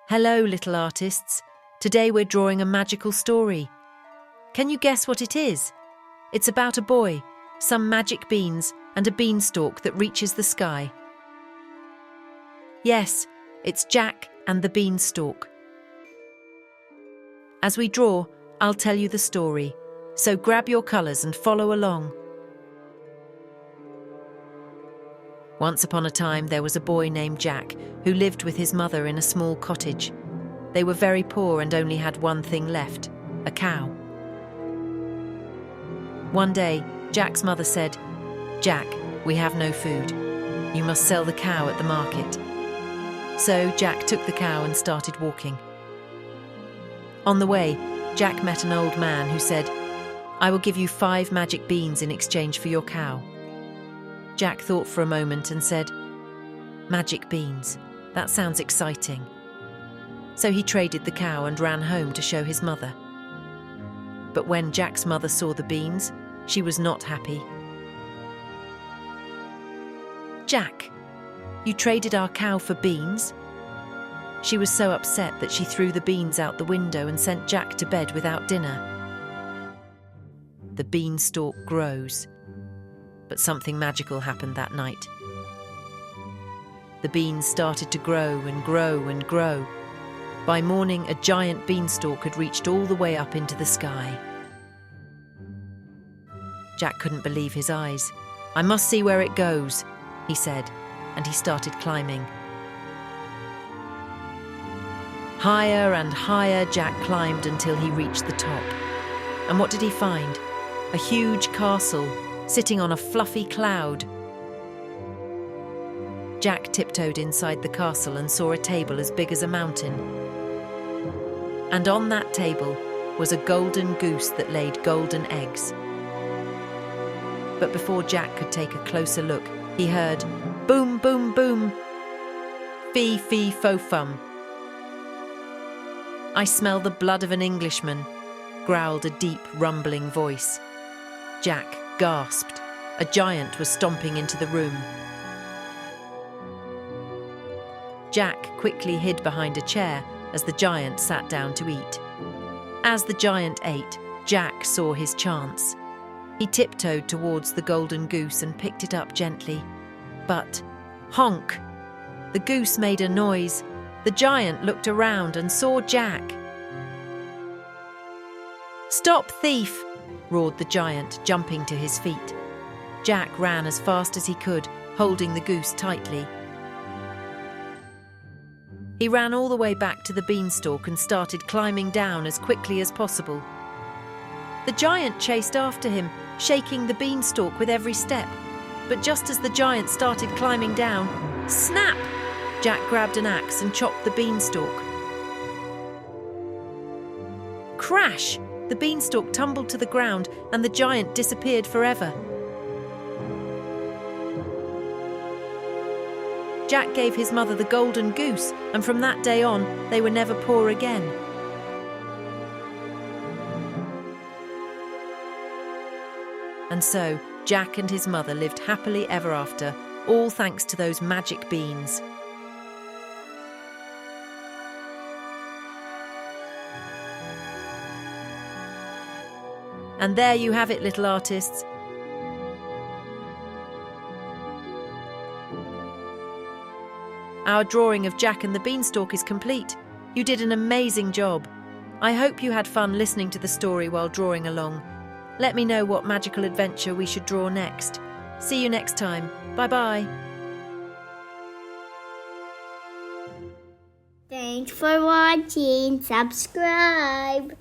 Hello, little artists. Today we're drawing a magical story. Can you guess what it is? It's about a boy, some magic beans, and a beanstalk that reaches the sky. Yes, it's Jack and the Beanstalk. As we draw, I'll tell you the story, so grab your colours and follow along. Once upon a time, there was a boy named Jack who lived with his mother in a small cottage. They were very poor and only had one thing left, a cow. One day, Jack's mother said, "Jack, we have no food. You must sell the cow at the market." So Jack took the cow and started walking. On the way, Jack met an old man who said, "I will give you 5 magic beans in exchange for your cow." Jack thought for a moment and said, "Magic beans, that sounds exciting." So he traded the cow and ran home to show his mother. But when Jack's mother saw the beans, she was not happy. "Jack, you traded our cow for beans?" She was so upset that she threw the beans out the window and sent Jack to bed without dinner. The beanstalk grows. But something magical happened that night. The beans started to grow and grow and grow. By morning, a giant beanstalk had reached all the way up into the sky. Jack couldn't believe his eyes. "I must see where it goes," he said, and he started climbing. Higher and higher Jack climbed until he reached the top. And what did he find? A huge castle, sitting on a fluffy cloud. Jack tiptoed inside the castle and saw a table as big as a mountain. And on that table was a golden goose that laid golden eggs. But before Jack could take a closer look, he heard boom, boom, boom. Fee, fee, fo, fum. "I smell the blood of an Englishman," growled a deep, rumbling voice. Jack gasped. A giant was stomping into the room. Jack quickly hid behind a chair as the giant sat down to eat. As the giant ate, Jack saw his chance. He tiptoed towards the golden goose and picked it up gently. But, honk! The goose made a noise. The giant looked around and saw Jack. "Stop, thief!" roared the giant, jumping to his feet. Jack ran as fast as he could, holding the goose tightly. He ran all the way back to the beanstalk and started climbing down as quickly as possible. The giant chased after him, shaking the beanstalk with every step. But just as the giant started climbing down, snap! Jack grabbed an axe and chopped the beanstalk. Crash! The beanstalk tumbled to the ground and the giant disappeared forever. Jack gave his mother the golden goose, and from that day on, they were never poor again. And so, Jack and his mother lived happily ever after, all thanks to those magic beans. And there you have it, little artists. Our drawing of Jack and the Beanstalk is complete. You did an amazing job. I hope you had fun listening to the story while drawing along. Let me know what magical adventure we should draw next. See you next time. Bye-bye. Thanks for watching. Subscribe.